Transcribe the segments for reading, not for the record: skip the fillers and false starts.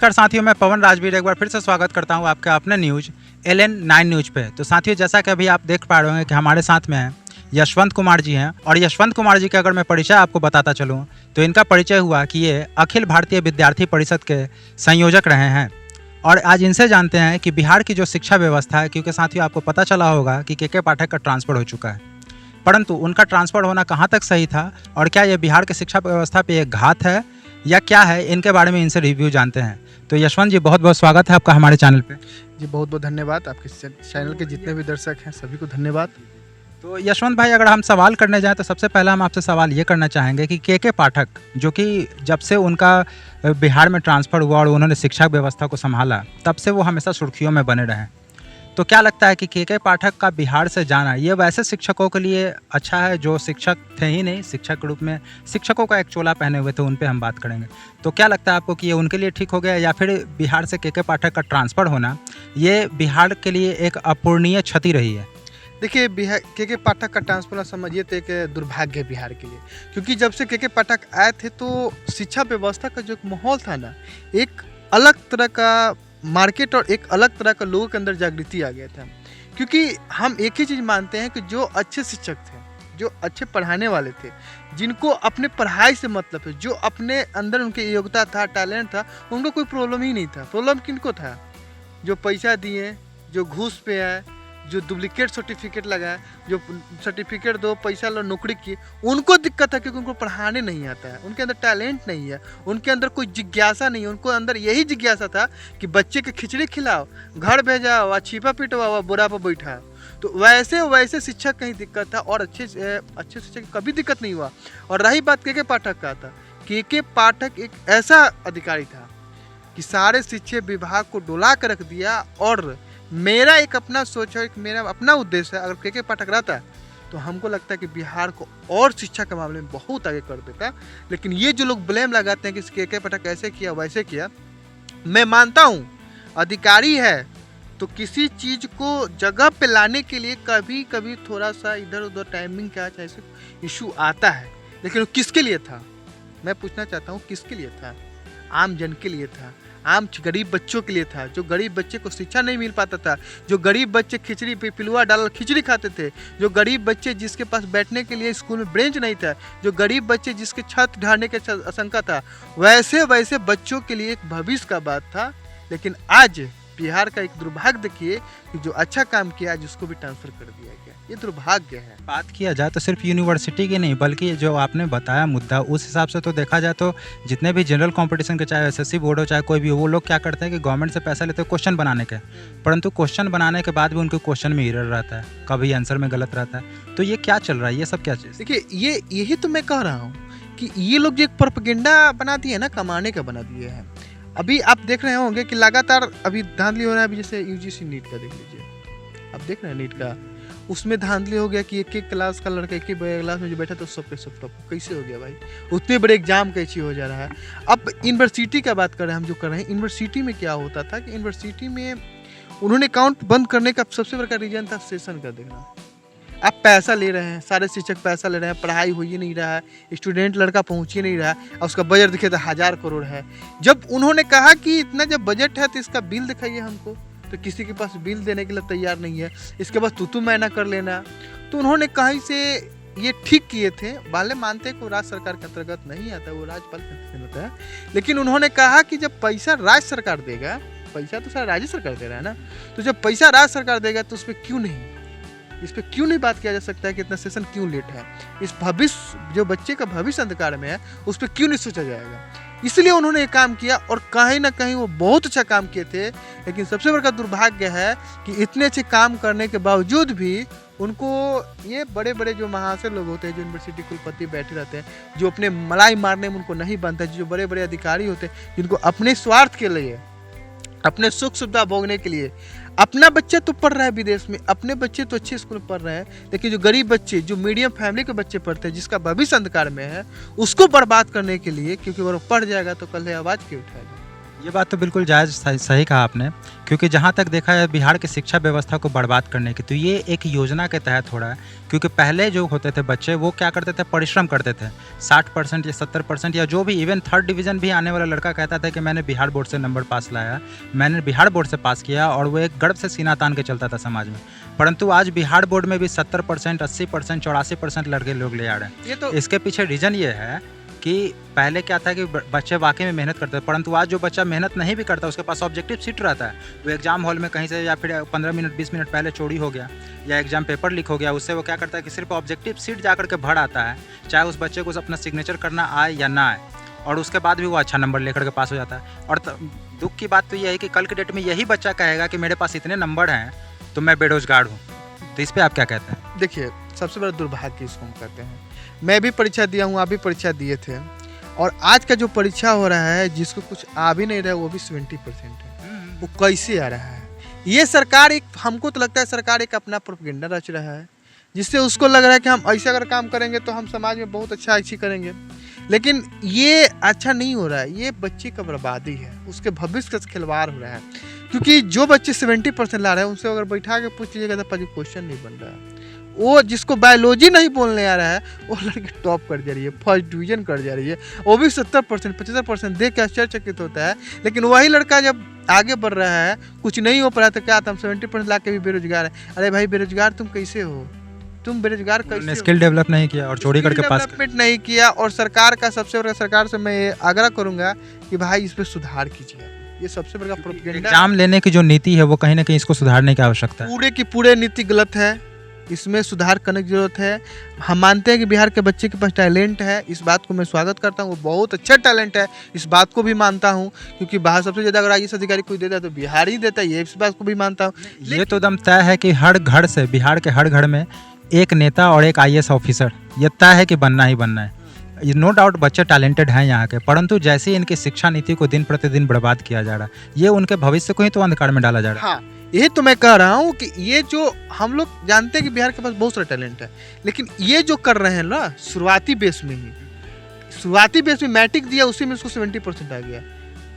नमस्कार साथियों, मैं पवन राजवीर एक बार फिर से स्वागत करता हूं आपका अपने न्यूज़ LN9 न्यूज़ पे। तो साथियों, जैसा कि अभी आप देख पा रहे हैं कि हमारे साथ में हैं यशवंत कुमार जी हैं। और यशवंत कुमार जी का अगर मैं परिचय आपको बताता चलूं तो इनका परिचय हुआ कि ये अखिल भारतीय विद्यार्थी परिषद के संयोजक रहे हैं। और आज इनसे जानते हैं कि बिहार की जो शिक्षा व्यवस्था है, क्योंकि साथियों आपको पता चला होगा कि के पाठक का ट्रांसफ़र हो चुका है, परंतु उनका ट्रांसफ़र होना कहाँ तक सही था और क्या ये बिहार की शिक्षा व्यवस्था पे एक घात है या क्या है, इनके बारे में इनसे रिव्यू जानते हैं। तो यशवंत जी, बहुत बहुत स्वागत है आपका हमारे चैनल पे। जी बहुत बहुत धन्यवाद। आपके चैनल के जितने भी दर्शक हैं सभी को धन्यवाद। तो यशवंत भाई, अगर हम सवाल करने जाएं तो सबसे पहला हम आपसे सवाल ये करना चाहेंगे कि के पाठक, जो कि जब से उनका बिहार में ट्रांसफ़र हुआ और उन्होंने शिक्षा व्यवस्था को संभाला, तब से वो हमेशा सुर्खियों में बने रहे। तो क्या लगता है कि के पाठक का बिहार से जाना ये वैसे शिक्षकों के लिए अच्छा है जो शिक्षक थे ही नहीं, शिक्षक के रूप में शिक्षकों का एक चोला पहने हुए थे, उन पे हम बात करेंगे। तो क्या लगता है आपको कि ये उनके लिए ठीक हो गया या फिर बिहार से के पाठक का ट्रांसफ़र होना ये बिहार के लिए एक अपूरणीय क्षति रही है? देखिए, बिहार के पाठक का ट्रांसफर समझिए तो एक दुर्भाग्य है बिहार के लिए, क्योंकि जब से के पाठक आए थे तो शिक्षा व्यवस्था का जो एक माहौल था ना, एक अलग तरह का मार्केट और एक अलग तरह का लोगों के अंदर जागृति आ गया था। क्योंकि हम एक ही चीज़ मानते हैं कि जो अच्छे शिक्षक थे, जो अच्छे पढ़ाने वाले थे, जिनको अपने पढ़ाई से मतलब है, जो अपने अंदर उनकी योग्यता था, टैलेंट था, उनको कोई प्रॉब्लम ही नहीं था। प्रॉब्लम किनको था? जो पैसा दिए, जो घूस पे आए, जो डुप्लीकेट सर्टिफिकेट लगाए, जो सर्टिफिकेट दो पैसा लो नौकरी की, उनको दिक्कत है क्योंकि उनको पढ़ाने नहीं आता है, उनके अंदर टैलेंट नहीं है, उनके अंदर कोई जिज्ञासा नहीं है। उनको अंदर यही जिज्ञासा था कि बच्चे के खिचड़ी खिलाओ, घर भेजाओ, छिपा पिटवाओ, बोरा पर बैठाओ। तो वैसे शिक्षक कहीं दिक्कत था और अच्छे शिक्षक की कभी दिक्कत नहीं हुआ। और रही बात के पाठक का, था के पाठक एक ऐसा अधिकारी था कि सारे शिक्षा विभाग को डोला कर रख दिया। और मेरा एक अपना सोच है, एक मेरा अपना उद्देश्य है, अगर के पाठक रहता है तो हमको लगता है कि बिहार को और शिक्षा के मामले में बहुत आगे कर देता। लेकिन ये जो लोग ब्लेम लगाते हैं कि के पाठक ऐसे किया वैसे किया, मैं मानता हूँ अधिकारी है तो किसी चीज़ को जगह पे लाने के लिए कभी कभी थोड़ा सा इधर उधर टाइमिंग का ऐसे इशू आता है। लेकिन वो किसके लिए था, मैं पूछना चाहता हूँ, किसके लिए था? आम जन के लिए था, आम गरीब बच्चों के लिए था, जो गरीब बच्चे को शिक्षा नहीं मिल पाता था, जो गरीब बच्चे खिचड़ी पे पिलुआ डाल खिचड़ी खाते थे, जो गरीब बच्चे जिसके पास बैठने के लिए स्कूल में बेंच नहीं था, जो गरीब बच्चे जिसके छत ढहने के आशंका था, वैसे बच्चों के लिए एक भविष्य का बात था। लेकिन आज बिहार का एक दुर्भाग्य देखिए कि जो अच्छा काम किया आज उसको भी ट्रांसफर कर दिया गया, ये दुर्भाग्य है। बात किया जाए तो सिर्फ यूनिवर्सिटी की नहीं, बल्कि जो आपने बताया मुद्दा, उस हिसाब से तो देखा जाए तो जितने भी जनरल कंपटीशन के, चाहे एसएससी बोर्ड हो चाहे कोई भी हो, वो लोग क्या करते हैं कि गवर्नमेंट से पैसा लेते हैं क्वेश्चन बनाने के, परंतु क्वेश्चन बनाने के बाद भी उनके क्वेश्चन में एरर रहता है, कभी आंसर में गलत रहता है। तो ये क्या चल रहा है, ये सब क्या चीज़? देखिए, यही तो मैं कह रहा हूँ कि ये लोग जो एक प्रोपेगेंडा बना दिए ना, कमाने का बना दिए हैं। अभी आप देख रहे होंगे कि लगातार अभी धांधली हो रहा है। अभी जैसे यूजीसी नीट का देख लीजिए, आप देख रहे हैं नीट का, उसमें धांधली हो गया कि एक क्लास का लड़का एक ही क्लास में जो बैठा था सब पे सब टॉप। कैसे हो गया भाई? उतने बड़े एग्जाम कैसे हो जा रहा है? अब यूनिवर्सिटी का बात कर रहे हैं हम, जो कर रहे हैं यूनिवर्सिटी में क्या होता था कि यूनिवर्सिटी में उन्होंने अकाउंट बंद करने का सबसे बड़ा रीजन था सेशन का देखना। आप पैसा ले रहे हैं, सारे शिक्षक पैसा ले रहे हैं, पढ़ाई हो ही नहीं रहा है, स्टूडेंट लड़का पहुंच ही नहीं रहा है, और उसका बजट दिखे तो 1000 करोड़ है। जब उन्होंने कहा कि इतना जब बजट है तो इसका बिल दिखाइए हमको, तो किसी के पास बिल देने के लिए तैयार नहीं है, इसके बाद तू मैना कर लेना। तो उन्होंने कहीं से ये ठीक किए थे, वाले मानते हैं कि वो राज्य सरकार के अंतर्गत नहीं आता, वो राज्यपाल के अंतर्गत आता है। लेकिन उन्होंने कहा कि जब पैसा राज्य सरकार देगा, पैसा तो सारा राज्य सरकार दे रहा है ना, तो जब पैसा राज्य सरकार देगा तो इस पर क्यों नहीं बात किया जा सकता है कि इतना सेशन क्यों लेट है? इस भविष्य, जो बच्चे का भविष्य अंधकार में है, उस पर क्यों नहीं सोचा जाएगा? इसलिए उन्होंने ये काम किया और कहीं ना कहीं वो बहुत अच्छा काम किए थे। लेकिन सबसे बड़ा दुर्भाग्य है कि इतने अच्छे काम करने के बावजूद भी उनको ये बड़े बड़े जो महाशय लोग होते हैं, जो यूनिवर्सिटी कुलपति बैठे रहते हैं, जो अपने मलाई मारने में उनको नहीं बनता है, जो बड़े बड़े अधिकारी होते हैं, जिनको अपने स्वार्थ के लिए, अपने सुख सुविधा भोगने के लिए, अपना बच्चा तो पढ़ रहा है विदेश में, अपने बच्चे तो अच्छे स्कूल में पढ़ रहे हैं, लेकिन जो गरीब बच्चे, जो मीडियम फैमिली के बच्चे पढ़ते हैं, जिसका भविष्य अंधकार में है, उसको बर्बाद करने के लिए, क्योंकि वो पढ़ जाएगा तो कल आवाज़ क्यों उठाएगा? ये बात तो बिल्कुल जायज़ सही कहा आपने, क्योंकि जहाँ तक देखा है बिहार की शिक्षा व्यवस्था को बर्बाद करने की, तो ये एक योजना के तहत हो रहा है। क्योंकि पहले जो होते थे बच्चे, वो क्या करते थे, परिश्रम करते थे। 60% या 70% या जो भी, इवन थर्ड डिवीज़न भी आने वाला लड़का कहता था कि मैंने बिहार बोर्ड से नंबर पास लाया, मैंने बिहार बोर्ड से पास किया, और वो एक गर्व से सीना तान के चलता था समाज में। परंतु आज बिहार बोर्ड में भी 70%, 80%, 84% लड़के लोग ले आ रहे हैं। ये तो इसके पीछे रीज़न ये है कि पहले क्या था कि बच्चे वाकई में मेहनत करते थे, परंतु आज जो बच्चा मेहनत नहीं भी करता, उसके पास ऑब्जेक्टिव सीट रहता है, वो एग्जाम हॉल में कहीं से या फिर 15 मिनट 20 मिनट पहले चोरी हो गया या एग्जाम पेपर लीक हो गया, उससे वो क्या करता है कि सिर्फ ऑब्जेक्टिव सीट जा करके भर आता है, चाहे उस बच्चे को अपना सिग्नेचर करना आए या ना आए, और उसके बाद भी वो अच्छा नंबर लेकर के पास हो जाता है। और दुख की बात तो यह है कि कल के डेट में यही बच्चा कहेगा कि मेरे पास इतने नंबर हैं तो मैं बेरोजगार हूँ। तो इस पर आप क्या कहते हैं? देखिए, सबसे बड़ा दुर्भाग्य इसको हम कहते हैं। मैं भी परीक्षा दिया हूँ, आप भी परीक्षा दिए थे, और आज का जो परीक्षा हो रहा है, जिसको कुछ आ भी नहीं रहा है, वो भी 70% है। वो कैसे आ रहा है? ये सरकार एक, हमको तो लगता है सरकार एक अपना प्रोपेगेंडा रच रहा है, जिससे उसको लग रहा है कि हम ऐसे अगर काम करेंगे तो हम समाज में बहुत अच्छा अच्छी करेंगे। लेकिन ये अच्छा नहीं हो रहा है, ये बच्चे का बर्बादी है, उसके भविष्य का खिलवाड़ हो रहा है। क्योंकि जो बच्चे 70% ला रहे हैं, उनसे अगर बैठा के पूछ लीजिएगा तो क्वेश्चन नहीं बन रहा है। वो जिसको बायोलॉजी नहीं बोलने आ रहा है, वो लड़की टॉप कर जा रही है, फर्स्ट डिवीजन कर जा रही है, वो भी 70%, 75% देख के आश्चर्यचकित होता है। लेकिन वही लड़का जब आगे बढ़ रहा है, कुछ नहीं हो पा रहा, तो क्या हम 70% ला के भी बेरोजगार है। अरे भाई, बेरोजगार तुम कैसे हो? तुम बेरोजगार कैसे हो? स्किल डेवलप नहीं किया और चोरी करके पास डेवलपमेंट नहीं किया। और सरकार का सबसे बड़ा, सरकार से मैं ये आग्रह करूंगा कि भाई इस पर सुधार कीजिए। ये सबसे बड़ा प्रोपेगेंडा। एग्जाम लेने की जो नीति है वो कहीं ना कहीं इसको सुधारने की आवश्यकता है। पूरे की पूरे नीति गलत है, इसमें सुधार करने की जरूरत है। हम मानते हैं कि बिहार के बच्चे के पास टैलेंट है, इस बात को मैं स्वागत करता हूँ, वो बहुत अच्छा टैलेंट है, इस बात को भी मानता हूँ। क्योंकि बाहर सबसे ज़्यादा अगर IAS अधिकारी कोई देता है तो बिहार ही देता है, ये इस बात को भी मानता हूँ। ये तो दम तय है कि हर घर से, बिहार के हर घर में एक नेता और एक IAS ऑफिसर, ये तय है कि बनना ही बनना है। नो डाउट बच्चे टैलेंटेड हैं यहाँ के, परंतु जैसे इनकी शिक्षा नीति को दिन प्रतिदिन बर्बाद किया जा रहा है, ये उनके भविष्य को ही तो अंधकार में डाला जा रहा है। हाँ, यही तो मैं कह रहा हूँ कि ये जो हम लोग जानते हैं कि बिहार के पास बहुत सारा टैलेंट है, लेकिन ये जो कर रहे हैं ना, शुरुआती बेस में मैट्रिक दिया, उसी में उसको 70% आ गया।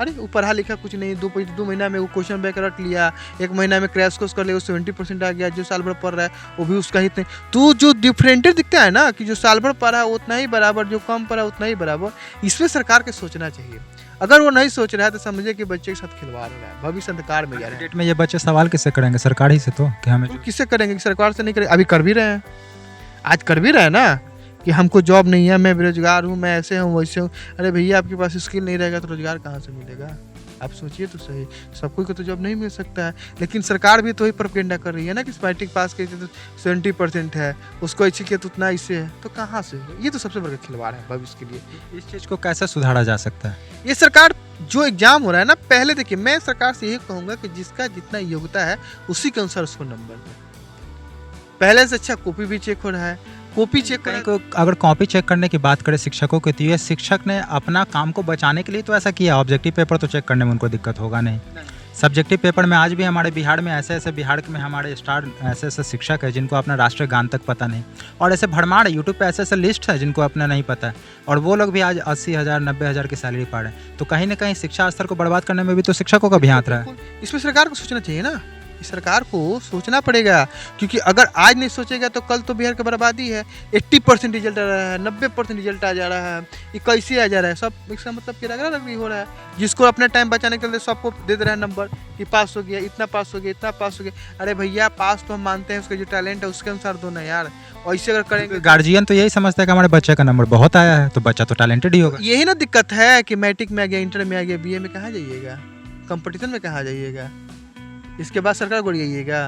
अरे वो पढ़ा लिखा कुछ नहीं, 2 महीना में वो क्वेश्चन बैंक रट लिया, 1 महीना में क्रैश कोर्स कर लिया, 70% आ गया। जो साल भर पढ़ रहा है वो भी उसका ही नहीं। तो जो डिफरेंटेड दिखता है ना, कि जो साल भर पढ़ा है उतना ही बराबर, जो कम पढ़ा उतना ही बराबर, इसमें सरकार को सोचना चाहिए। अगर वो नहीं सोच रहा है तो समझिए कि बच्चे के साथ खिलवाड़ हो रहा है, भविष्य अंधकार में जा रहा है। डेट में ये बच्चे सवाल किससे करेंगे? सरकार ही से तो, कि हमें तो किससे करेंगे? सरकार से नहीं करेंगे। अभी कर भी रहे हैं, आज कर भी रहे हैं ना, कि हमको जॉब नहीं है, मैं बेरोजगार हूँ, मैं ऐसे हूँ वैसे हूँ। अरे भैया, आपके पास स्किल नहीं रहेगा तो रोजगार कहाँ से मिलेगा? आप सोचिए तो सही, सबको को तो जॉब नहीं मिल सकता है। लेकिन सरकार भी तो वही प्रोपेगेंडा कर रही है ना कि मैट्रिक पास किए तो 70% है, उसको अच्छी किया तो उतना इससे है, तो कहाँ से? ये तो सबसे बड़ा खिलवाड़ है भविष्य के लिए। इस चीज़ को कैसे सुधारा जा सकता है? ये सरकार, जो एग्जाम हो रहा है ना, पहले देखिए, मैं सरकार से यही कहूँगा कि जिसका जितना योग्यता है उसी के अनुसार उसको नंबर दे। पहले से अच्छा कॉपी भी चेक हो रहा है, कॉपी चेक कहीं को अगर कॉपी चेक करने की बात करें शिक्षकों की, तो ये शिक्षक ने अपना काम को बचाने के लिए तो ऐसा किया। ऑब्जेक्टिव पेपर तो चेक करने में उनको दिक्कत होगा नहीं। सब्जेक्टिव पेपर में आज भी हमारे बिहार में ऐसे बिहार में हमारे स्टार ऐसे शिक्षक है जिनको अपना राष्ट्रीय गान तक पता नहीं, और ऐसे भरमार है यूट्यूब पे ऐसे लिस्ट है जिनको अपना नहीं पता है, और वो लोग भी आज 80,000 90,000 की सैलरी पा रहे हैं। तो कहीं ना कहीं शिक्षा स्तर को बर्बाद करने में भी तो शिक्षकों का भी हाथ रहा है। इसमें सरकार को सोचना चाहिए ना, सरकार को सोचना पड़ेगा। क्योंकि अगर आज नहीं सोचेगा तो कल तो बिहार की बर्बादी है। 80% रिजल्ट आ रहा है, 90% रिजल्ट आ जा रहा है, ये कैसे आ जा रहा है? सब इसका मतलब कि रगड़ा रगड़ी हो रहा है। जिसको अपना टाइम बचाने के लिए सबको दे दे रहा है नंबर कि पास हो गया, इतना पास हो गया, इतना पास हो गया। अरे भैया, पास तो हम मानते हैं, उसका जो टैलेंट है उसके अनुसार दो ना यार। और ऐसे अगर करेंगे, गार्जियन तो यही समझता है कि हमारे बच्चे का नंबर बहुत आया है तो बच्चा तो टैलेंटेड ही होगा। यही ना दिक्कत है कि मैट्रिक में आ गया, इंटर में आ गया, BA में कहाँ जाइएगा? कंपटीशन में कहाँ जाइएगा? इसके बाद सरकार को जाइएगा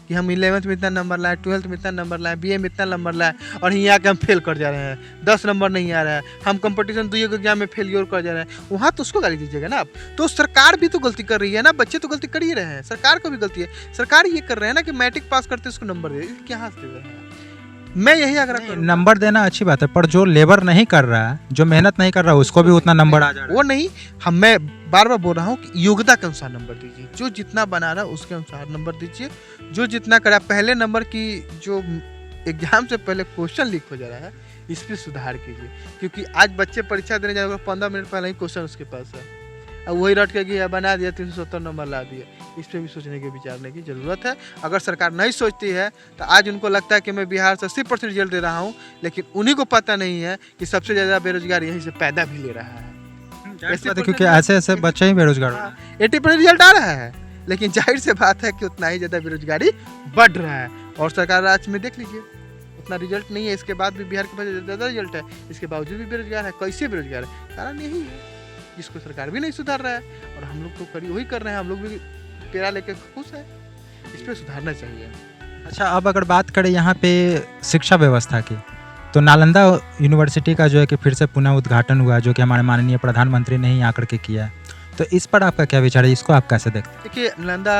कि हम 11th में इतना नंबर लाए, 12th में इतना नंबर लाए, BA में इतना नंबर लाए, और यहाँ आके हम फेल कर जा रहे हैं, 10 नंबर नहीं आ रहा है, हम कंपटीशन 2 एग्जाम में फेलियर कर जा रहे हैं। वहाँ तो उसको गाली दीजिएगा ना आप। तो सरकार भी तो गलती कर रही है ना, बच्चे तो गलती कर ही रहे हैं, सरकार को भी गलती है। सरकार ये कर रहे हैं ना कि मैट्रिक पास करते उसको नंबर दे, क्या दे रहे हैं? मैं यही आग्रह करूंगा। नंबर देना अच्छी बात है, पर जो लेबर नहीं कर रहा है, जो मेहनत नहीं कर रहा है, उसको भी उतना नंबर आ जा रहा है। वो नहीं, मैं बार बार बोल रहा हूँ कि योग्यता के अनुसार नंबर दीजिए। जो जितना बना रहा है उसके अनुसार नंबर दीजिए। जो जितना करा, पहले नंबर की जो एग्जाम से पहले क्वेश्चन लीक हो जा रहा है, इस पर सुधार कीजिए। क्योंकि आज बच्चे परीक्षा देने जा रहे हैं, 15 मिनट पहले ही क्वेश्चन उसके पास है। अब वही रट के गया बना दिया 370 नंबर ला दिया। इस पे भी सोचने के विचारने की ज़रूरत है। अगर सरकार नहीं सोचती है तो आज उनको लगता है कि मैं बिहार से 80% रिजल्ट दे रहा हूँ, लेकिन उन्हीं को पता नहीं है कि सबसे ज़्यादा बेरोजगार यहीं से पैदा भी ले रहा है। क्योंकि ऐसे ऐसे बच्चे ही बेरोजगार हो रहे हैं। 80% रिजल्ट आ रहा है, लेकिन जाहिर से बात है कि उतना ही ज़्यादा बेरोजगारी बढ़ रहा है। और सरकार राज्य में देख लीजिए, उतना रिजल्ट नहीं है, इसके बाद भी बिहार के पास ज़्यादा रिजल्ट है, इसके बावजूद भी बेरोजगार है। कैसे बेरोजगार है? कारण यही है, जिसको सरकार भी नहीं सुधार रहा है और हम लोग तो करी वही कर रहे हैं। हम लोग भी पेड़ा लेकर खुश है, इस पर सुधारना चाहिए। अच्छा, अब अगर बात करें यहाँ पे शिक्षा व्यवस्था की, तो नालंदा यूनिवर्सिटी का जो है कि फिर से पुनः उद्घाटन हुआ, जो कि हमारे माननीय प्रधानमंत्री ने ही आकर के किया है। तो इस पर आपका क्या विचार है, इसको आप कैसे देखते हैं? देखिए, नालंदा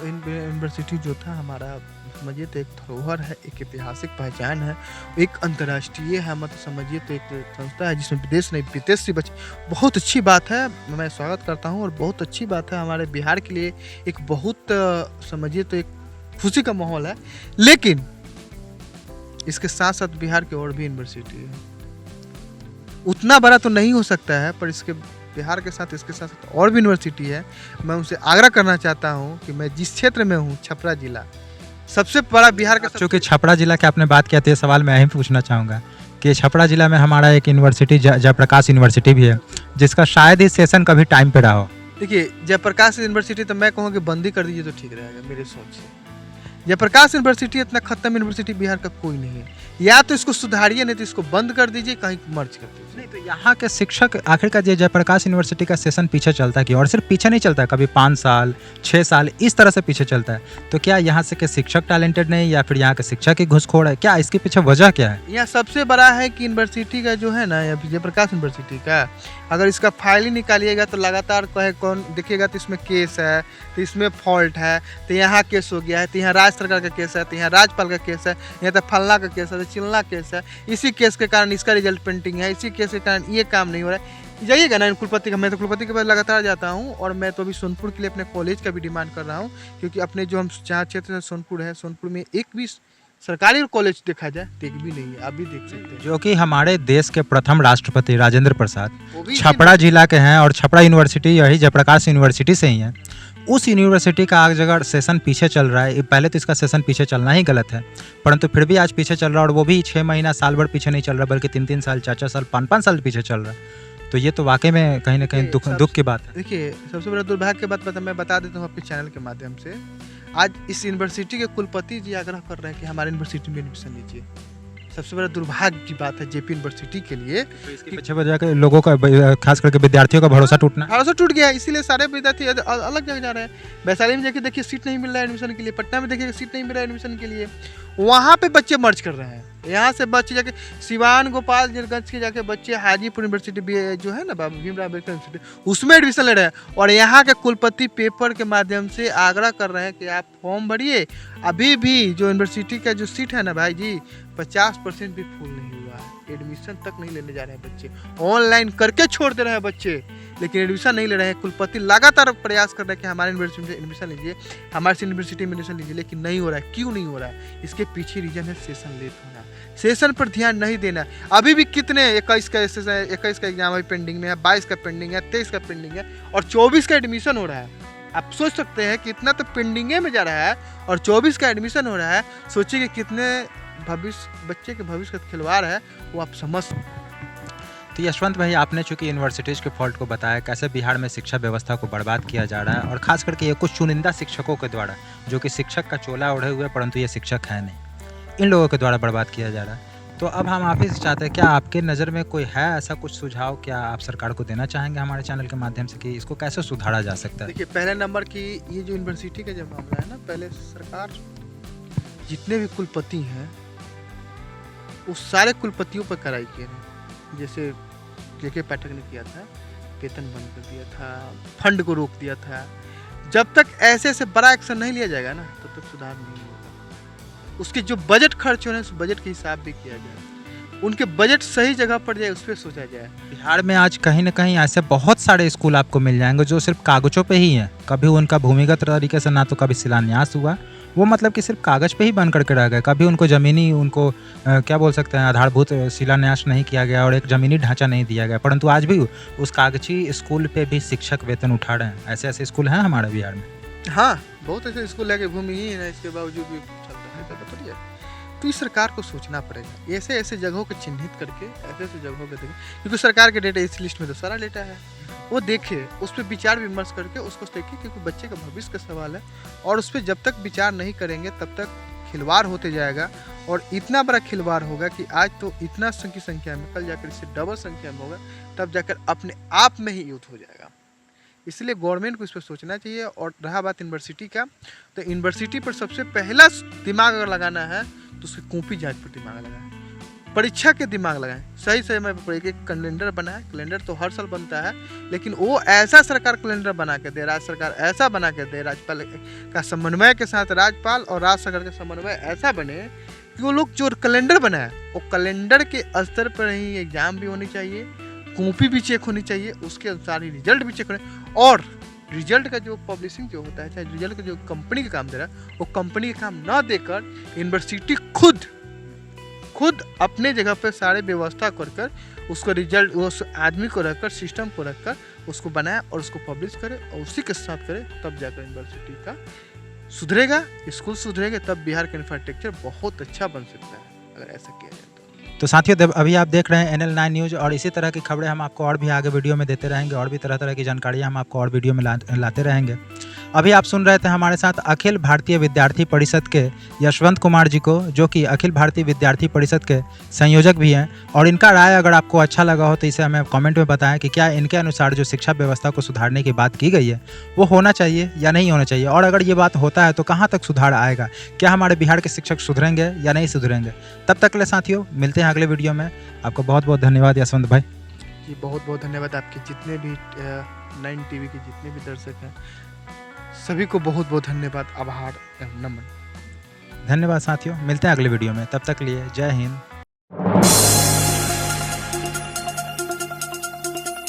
यूनिवर्सिटी जो था हमारा, समझिए तो एक धरोहर है, एक ऐतिहासिक पहचान है, एक अंतर्राष्ट्रीय है, मतलब समझिए तो एक संस्था है जिसमें विदेश नहीं विदेश से बच्चे। बहुत अच्छी बात है, मैं स्वागत करता हूँ और बहुत अच्छी बात है। हमारे बिहार के लिए एक बहुत समझिए तो एक खुशी का माहौल है। लेकिन इसके साथ साथ बिहार की और भी यूनिवर्सिटी है, उतना बड़ा तो नहीं हो सकता है, पर इसके बिहार के साथ इसके साथ साथ और भी यूनिवर्सिटी है। मैं उनसे आग्रह करना चाहता हूँ कि मैं जिस क्षेत्र में हूँ, छपरा जिला सबसे बड़ा बिहार का, चूँकि छपरा जिला की आपने बात किया तो ये सवाल मैं यही पूछना चाहूँगा कि छपरा जिला में हमारा एक यूनिवर्सिटी जयप्रकाश यूनिवर्सिटी भी है, जिसका शायद ही सेशन कभी टाइम पे रहा हो। देखिए, जयप्रकाश यूनिवर्सिटी तो मैं कहूँ कि बंदी कर दीजिए तो ठीक रहेगा मेरे सोच से। जयप्रकाश यूनिवर्सिटी इतना खत्म यूनिवर्सिटी बिहार का कोई नहीं है। या तो इसको सुधारिए, नहीं तो इसको बंद कर दीजिए, कहीं मर्ज कर दीजिए। नहीं तो यहाँ के शिक्षक आखिरकार जयप्रकाश यूनिवर्सिटी का सेशन पीछे चलता है कि, और सिर्फ पीछे नहीं चलता है, कभी 5 साल 6 साल इस तरह से पीछे चलता है। तो क्या यहाँ से के शिक्षक टैलेंटेड नहीं, या फिर यहाँ के शिक्षक की घुसखोर है, क्या इसके पीछे वजह क्या है? यहाँ सबसे बड़ा है कि यूनिवर्सिटी का जो है ना, जयप्रकाश यूनिवर्सिटी का, अगर इसका फाइल ही निकालिएगा तो लगातार कहे कौन देखिएगा तो इसमें केस है, तो इसमें फॉल्ट है, तो यहाँ केस हो गया है, तो यहाँ राज्य सरकार का केस है, तो यहाँ राज्यपाल का केस है, यहाँ तो फलना का केस है, तो चिल्ला केस है। इसी केस के कारण इसका रिजल्ट पेंटिंग है, इसी केस के कारण ये काम नहीं हो रहा है। जाइएगा ना कुलपति का, मैं तो कुलपति के पास लगातार जाता हूँ, और मैं तो अभी सोनपुर के लिए अपने कॉलेज का भी डिमांड कर रहा हूँ, क्योंकि अपने जो हम जहाँ क्षेत्र में सोनपुर है, सोनपुर में एक भी सरकारी कॉलेज देखा जाए तो एक भी नहीं है। आप भी देख सकते हैं, जो कि हमारे देश के प्रथम राष्ट्रपति राजेंद्र प्रसाद वो भी छपरा जिला के हैं, और छपरा यूनिवर्सिटी यही जयप्रकाश यूनिवर्सिटी से ही है। उस यूनिवर्सिटी का आज अगर सेशन पीछे चल रहा है, पहले तो इसका सेशन पीछे चलना ही गलत है, परंतु फिर भी आज पीछे चल रहा है, और वो भी 6 महीना साल भर पीछे नहीं चल रहा, बल्कि 3-3 साल 4-4 साल 5-5 साल पीछे चल रहा है। तो ये तो वाकई में कहीं ना कहीं दुख की बात है। देखिए, सबसे बड़ा दुर्भाग्य की बात मैं बता देता हूँ आपके चैनल के माध्यम से। आज इस यूनिवर्सिटी के कुलपति जी आग्रह कर रहे हैं कि हमारे यूनिवर्सिटी में एडमिशन लीजिए। सबसे बड़ा दुर्भाग्य की बात है जेपी यूनिवर्सिटी के लिए। तो इसके पीछे वजह के लोगों का, खास करके विद्यार्थियों का भरोसा टूटना, भरोसा टूट गया, इसीलिए सारे विद्यार्थी अलग जगह जा रहे हैं। वैशाली में जाके देखिए सीट नहीं मिल रहा है एडमिशन के लिए, पटना में देखिए सीट नहीं मिल रहा है एडमिशन के लिए, वहाँ पे बच्चे मर्ज कर रहे हैं। यहाँ से बच्चे जाके सिवान गोपालगंज के जाके बच्चे हाजीपुर यूनिवर्सिटी भी जो है ना, बाबा भीमराव अम्बेडकर यूनिवर्सिटी, उसमें एडमिशन ले रहे हैं। और यहाँ के कुलपति पेपर के माध्यम से आग्रह कर रहे हैं कि आप फॉर्म भरिए। अभी भी जो यूनिवर्सिटी का जो सीट है ना भाई जी, 50% भी फुल नहीं हुआ है। एडमिशन तक नहीं लेने जा रहे हैं बच्चे, ऑनलाइन करके छोड़ दे रहे हैं बच्चे, लेकिन एडमिशन नहीं ले रहे हैं। कुलपति लगातार प्रयास कर रहे हैं कि हमारे यूनिवर्सिटी में एडमिशन लीजिए, हमारे यूनिवर्सिटी में एडमिशन लीजिए, लेकिन नहीं हो रहा है। क्यों नहीं हो रहा है? इसके पीछे रीजन है सेशन लेट होना, सेशन पर ध्यान नहीं देना। अभी भी कितने 21 का एग्जाम अभी पेंडिंग में है, 22 का पेंडिंग है, 23 का पेंडिंग है, और 24 का एडमिशन हो रहा है। आप सोच सकते हैं कि इतना तो पेंडिंगे में जा रहा है और 24 का एडमिशन हो रहा है। सोचिए कि कितने बच्चे के भविष्य का खिलवाड़ है, वो आप समझ। तो यशवंत भाई, आपने चूंकि यूनिवर्सिटीज़ के फॉल्ट को बताया, कैसे बिहार में शिक्षा व्यवस्था को बर्बाद किया जा रहा है, और खास करके ये कुछ चुनिंदा शिक्षकों के द्वारा, जो कि शिक्षक का चोला ओढ़े हुए परंतु ये शिक्षक है नहीं, इन लोगों के द्वारा बर्बाद किया जा रहा है। तो अब हम आप ही से चाहते हैं, क्या आपके नज़र में कोई है ऐसा कुछ सुझाव, क्या आप सरकार को देना चाहेंगे हमारे चैनल के माध्यम से, कि इसको कैसे सुधारा जा सकता है? देखिए, पहले नंबर की ये जो यूनिवर्सिटी का जब मामला है ना, पहले सरकार जितने भी कुलपति हैं उस सारे कुलपतियों पर कार्रवाई किए हैं। जैसे के पाठक ने किया था, वेतन बंद कर दिया था, फंड को रोक दिया था। जब तक ऐसे ऐसे बड़ा एक्शन नहीं लिया जाएगा ना, तब तक सुधार नहीं होगा। उसके जो बजट खर्च हो रहे हैं, उस बजट के हिसाब भी किया जाए, उनके बजट सही जगह पर जाए, उस पर सोचा जाए। बिहार में आज कहीं ना कहीं ऐसे बहुत सारे स्कूल आपको मिल जाएंगे जो सिर्फ कागजों पे ही हैं, कभी उनका भूमिगत तरीके से ना तो कभी शिलान्यास हुआ वो मतलब कि सिर्फ कागज़ पे ही बन करके रह गए। कभी उनको ज़मीनी उनको क्या बोल सकते हैं आधारभूत शिलान्यास नहीं किया गया और एक ज़मीनी ढांचा नहीं दिया गया। परंतु आज भी उस कागज़ी स्कूल पे भी शिक्षक वेतन उठा रहे हैं। ऐसे-ऐसे स्कूल हैं हमारे बिहार में। हाँ, बहुत ऐसे स्कूल है कि भूमिहीन है, इसके बावजूद भी चल रहा है, ऐसा थोड़ी है। तो इस सरकार को सोचना पड़ेगा, ऐसे-ऐसे जगहों को चिन्हित करके, ऐसे-ऐसे जगहों को देखें, क्योंकि सरकार के डेटा इस लिस्ट में तो सारा डेटा है। वो देखे, उस पे विचार विमर्श करके उसको देखे, क्योंकि बच्चे का भविष्य का सवाल है और उस पे जब तक विचार नहीं करेंगे तब तक खिलवाड़ होते जाएगा और इतना बड़ा खिलवाड़ होगा कि आज तो इतना की संख्या में, कल जाकर इससे डबल संख्या में होगा, तब जाकर अपने आप में ही युद्ध हो जाएगा। इसलिए गवर्नमेंट को इस पर सोचना चाहिए। और रहा बात यूनिवर्सिटी का, तो यूनिवर्सिटी पर सबसे पहला दिमाग अगर लगाना है तो उसकी कॉपी जांच पर दिमाग लगाएं, परीक्षा के दिमाग लगाएं, सही समय पर एक कैलेंडर बनाए। कैलेंडर तो हर साल बनता है, लेकिन वो ऐसा सरकार कैलेंडर बना के दे, राज्य सरकार ऐसा बना के दे, राज्यपाल का समन्वय के साथ राज्यपाल और राज्य सरकार का समन्वय ऐसा बने कि वो लोग जो कैलेंडर बनाए वो कैलेंडर के स्तर पर ही एग्जाम भी होनी चाहिए, कॉपी भी चेक होनी चाहिए, उसके अनुसार ही रिजल्ट भी चेक होने। और रिजल्ट का जो पब्लिशिंग जो होता है, चाहे रिजल्ट का जो कंपनी का काम दे रहा है, वो कंपनी का काम ना देकर यूनिवर्सिटी खुद अपने जगह पर सारे व्यवस्था कर उसको रिजल्ट, उस आदमी को रखकर, सिस्टम को रखकर उसको बनाए और उसको पब्लिश करे और उसी के साथ करे, तब जाकर यूनिवर्सिटी का सुधरेगा, स्कूल सुधरेगा, तब बिहार का इंफ्रास्ट्रक्चर बहुत अच्छा बन सकता है अगर ऐसा किया जाए तो साथियों अभी आप देख रहे हैं NL9 न्यूज़ और इसी तरह की खबरें हम आपको और भी आगे वीडियो में देते रहेंगे और भी तरह तरह की जानकारियाँ हम आपको और वीडियो में लाते रहेंगे। अभी आप सुन रहे थे हमारे साथ अखिल भारतीय विद्यार्थी परिषद के यशवंत कुमार जी को, जो कि अखिल भारतीय विद्यार्थी परिषद के संयोजक भी हैं। और इनका राय अगर आपको अच्छा लगा हो तो इसे हमें कमेंट में बताएं कि क्या इनके अनुसार जो शिक्षा व्यवस्था को सुधारने की बात की गई है वो होना चाहिए या नहीं होना चाहिए, और अगर ये बात होता है तो कहाँ तक सुधार आएगा, क्या हमारे बिहार के शिक्षक सुधरेंगे या नहीं सुधरेंगे। तब तक के लिए साथियों मिलते हैं अगले वीडियो में। आपको बहुत बहुत धन्यवाद यशवंत भाई जी, बहुत बहुत धन्यवाद। आपके जितने भी 9 टीवी के जितने भी दर्शक हैं सभी को बहुत बहुत धन्यवाद, आभार एवं नमन। धन्यवाद साथियों, मिलते हैं अगले वीडियो में। तब तक के लिए जय हिंद।